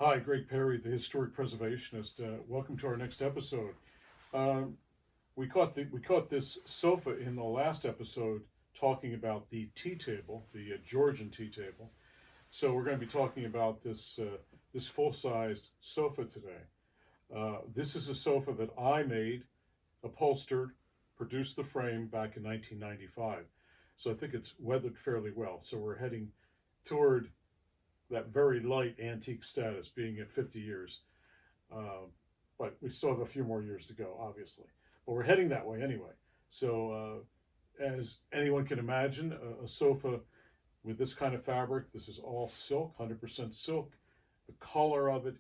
Hi, Gregg Perry, the historic preservationist. Welcome to our next episode. Um, we caught this sofa in the last episode talking about the tea table, the Georgian tea table. So we're going to be talking about this full-sized sofa today. This is a sofa that I made, upholstered, produced the frame back in 1995. So I think it's weathered fairly well. So we're heading toward that very light antique status, being at 50 years. Uh, but we still have a few more years to go, obviously. But we're heading that way anyway. So, as anyone can imagine, a sofa with this kind of fabric, this is all silk, 100% silk. The color of it,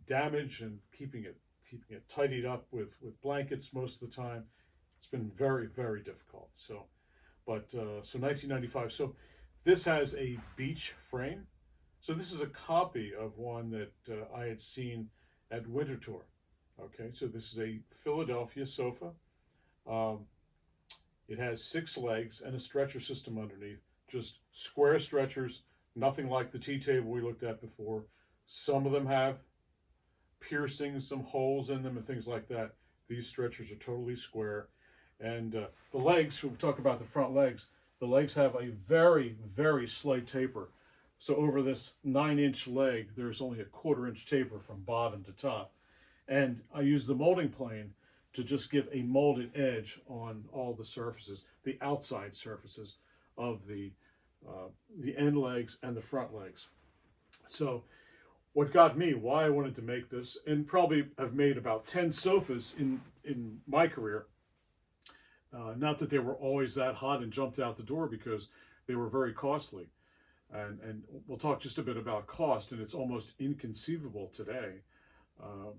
damage and keeping it tidied up with blankets most of the time. It's been very, very difficult. So 1995. So this has a beech frame. So this is a copy of one that I had seen at Winter Tour. Okay, so this is a Philadelphia sofa. Um, it has 6 legs and a stretcher system underneath. Just square stretchers, nothing like the tea table we looked at before. Some of them have piercings, some holes in them, and things like that. These stretchers are totally square. And the legs, we'll talk about the front legs, the legs have a very, very slight taper. So over this 9-inch leg, there's only a 1/4 inch taper from bottom to top. And I use the molding plane to just give a molded edge on all the surfaces, the outside surfaces of the end legs and the front legs. So what got me, why I wanted to make this, and probably have made about 10 sofas in my career. Not that they were always that hot and jumped out the door because they were very costly. And we'll talk just a bit about cost, and it's almost inconceivable today, uh,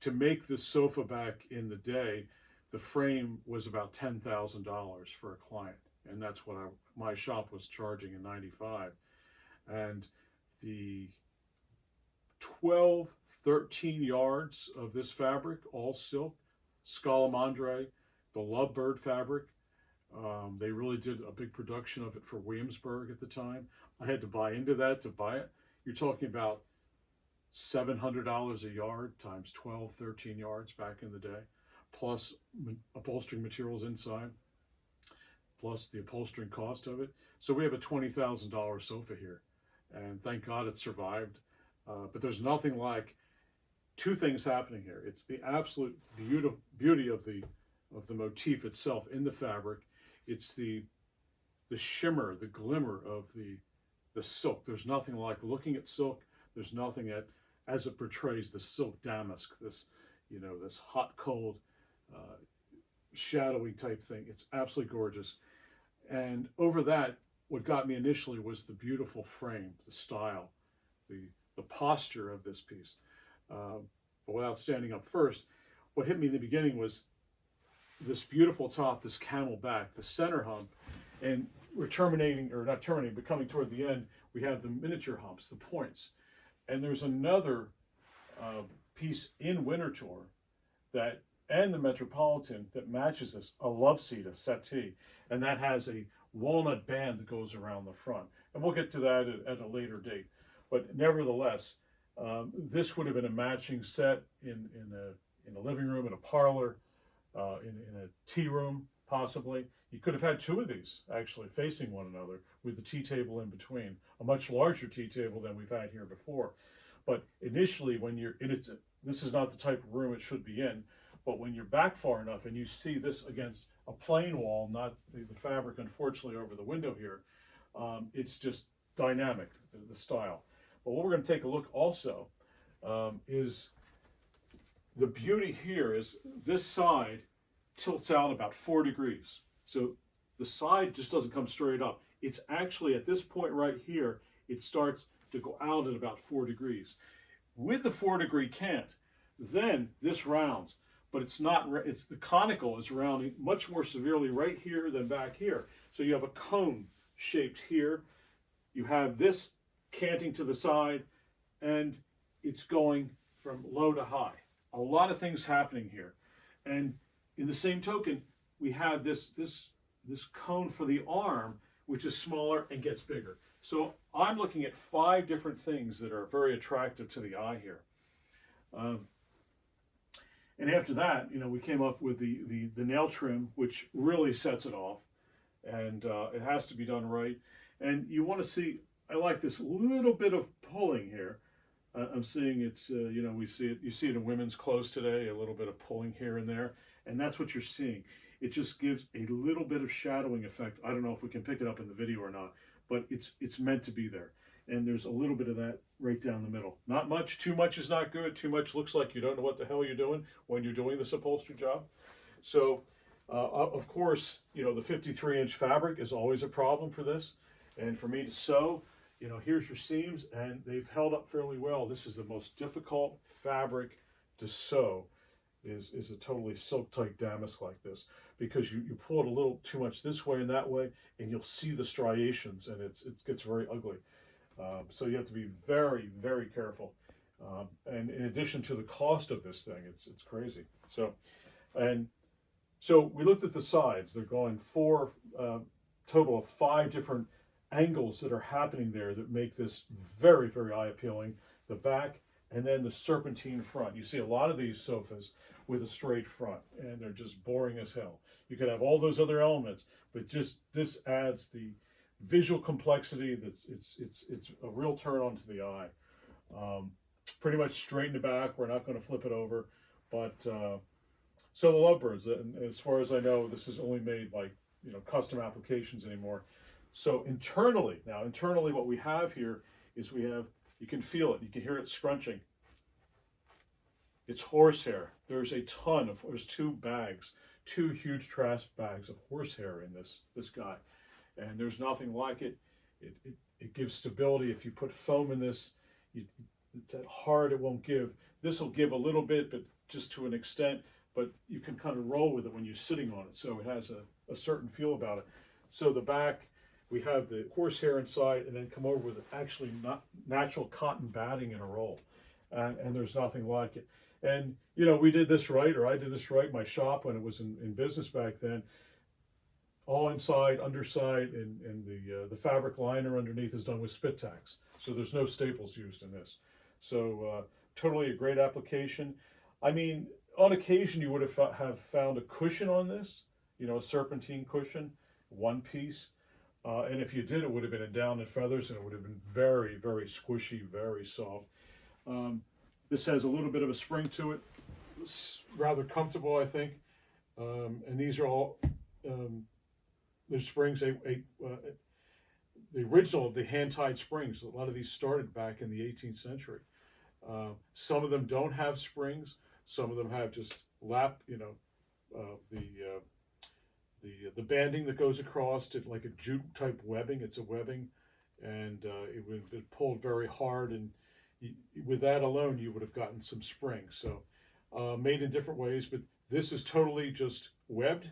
to make this sofa back in the day. The frame was about $10,000 for a client, and that's what my shop was charging in '95. And the 12, 13 yards of this fabric, all silk, scalamandre, the lovebird fabric. They really did a big production of it for Williamsburg at the time. I had to buy into that to buy it. You're talking about $700 a yard times 12, 13 yards back in the day, plus upholstering materials inside, plus the upholstering cost of it. So we have a $20,000 sofa here, and thank God it survived. But there's nothing like two things happening here. It's the absolute beauty of the motif itself in the fabric. It's the shimmer, the glimmer of the silk. There's nothing like looking at silk. There's nothing as it portrays the silk damask. This hot, cold, uh, shadowy type thing. It's absolutely gorgeous. And over that, what got me initially was the beautiful frame, the style, the posture of this piece. But without standing up first, what hit me in the beginning was this beautiful top, this camel back, the center hump, and we're terminating, or not terminating, but coming toward the end, we have the miniature humps, the points. And there's another uh, piece in Winter Tour that, and the Metropolitan, that matches this, a love seat, a settee, and that has a walnut band that goes around the front. And we'll get to that at a later date. But nevertheless, this would have been a matching set in a living room, in a parlor, in a tea room, possibly. You could have had 2 of these actually facing one another with the tea table in between, a much larger tea table than we've had here before. But initially, when you're in it, this is not the type of room it should be in. But when you're back far enough and you see this against a plain wall, not the fabric, unfortunately, over the window here, it's just dynamic, the style. But what we're going to take a look also is the beauty here is this side tilts out about 4 degrees. So the side just doesn't come straight up. It's actually at this point right here, it starts to go out at about 4 degrees. With the 4-degree cant, then this rounds, but it's not, it's the conical is rounding much more severely right here than back here. So you have a cone shaped here. You have this canting to the side, and it's going from low to high. A lot of things happening here. And in the same token, we have this cone for the arm, which is smaller and gets bigger. So I'm looking at 5 different things that are very attractive to the eye here. And after that, we came up with the nail trim, which really sets it off. And it has to be done right. And you want to see, I like this little bit of pulling here. I'm seeing it's, we see it, you see it in women's clothes today, a little bit of pulling here and there. And that's what you're seeing. It just gives a little bit of shadowing effect. I don't know if we can pick it up in the video or not, but it's meant to be there. And there's a little bit of that right down the middle. Not much. Too much is not good. Too much looks like you don't know what the hell you're doing when you're doing this upholstery job. So, of course, the 53-inch fabric is always a problem for this. And for me to sew, here's your seams, and they've held up fairly well. This is the most difficult fabric to sew, is a totally silk-tight damask like this, because you pull it a little too much this way and that way, and you'll see the striations, and it gets very ugly. So you have to be very, very careful. And in addition to the cost of this thing, it's crazy. So we looked at the sides. They're going total of 5 different angles that are happening there that make this very, very eye appealing. The back, and then the serpentine front. You see a lot of these sofas with a straight front, and they're just boring as hell. You could have all those other elements, but just this adds the visual complexity. It's a real turn on to the eye. Pretty much straight in the back. We're not going to flip it over, but so the lovebirds. And as far as I know, this is only made by custom applications anymore. So internally, what we have here is you can feel it. You can hear it scrunching. It's horsehair. There's 2 huge trash bags of horsehair in this guy. And there's nothing like it. It gives stability. If you put foam in this, it's that hard, it won't give. This will give a little bit, but just to an extent, but you can kind of roll with it when you're sitting on it. So it has a certain feel about it. So the back, we have the horsehair inside, and then come over with actually not natural cotton batting in a roll. And there's nothing like it. And, we did this right, or I did this right in my shop when it was in business back then. All inside, underside, and the fabric liner underneath is done with spit tacks. So there's no staples used in this. So totally a great application. I mean, on occasion you would have found a cushion on this, a serpentine cushion, one piece. And if you did, it would have been in down and feathers, and it would have been very, very squishy, very soft. This has a little bit of a spring to it. It's rather comfortable, I think. And these are all... there's springs, the original of the hand-tied springs. A lot of these started back in the 18th century. Some of them don't have springs. Some of them have just the banding that goes across it, like a jute type webbing. It's a webbing, and it would have been pulled very hard, and with that alone you would have gotten some springs. So made in different ways, but this is totally just webbed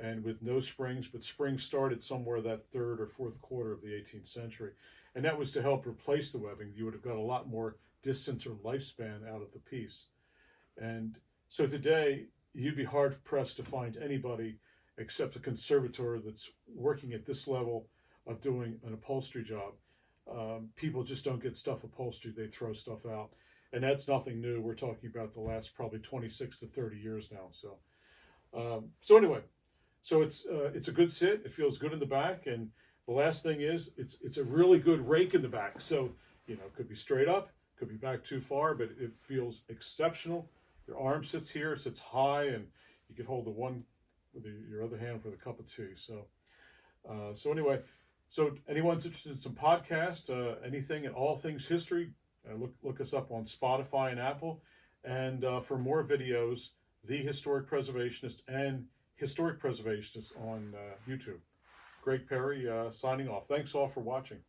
and with no springs, but springs started somewhere that 3rd or 4th quarter of the 18th century. And that was to help replace the webbing. You would have got a lot more distance or lifespan out of the piece. And so today, you'd be hard pressed to find anybody except a conservator that's working at this level of doing an upholstery job. People just don't get stuff upholstered, they throw stuff out. And that's nothing new. We're talking about the last probably 26 to 30 years now. So anyway, so it's a good sit. It feels good in the back, and the last thing is it's a really good rake in the back. So it could be straight up, could be back too far, but it feels exceptional. Your arm sits here, it sits high, and you can hold the one with your other hand for the cup of tea. So anyway, so anyone's interested in some podcast, anything and all things history, look us up on Spotify and Apple, and for more videos, The Historic Preservationist and Historic Preservationist on YouTube. Gregg Perry signing off. Thanks all for watching.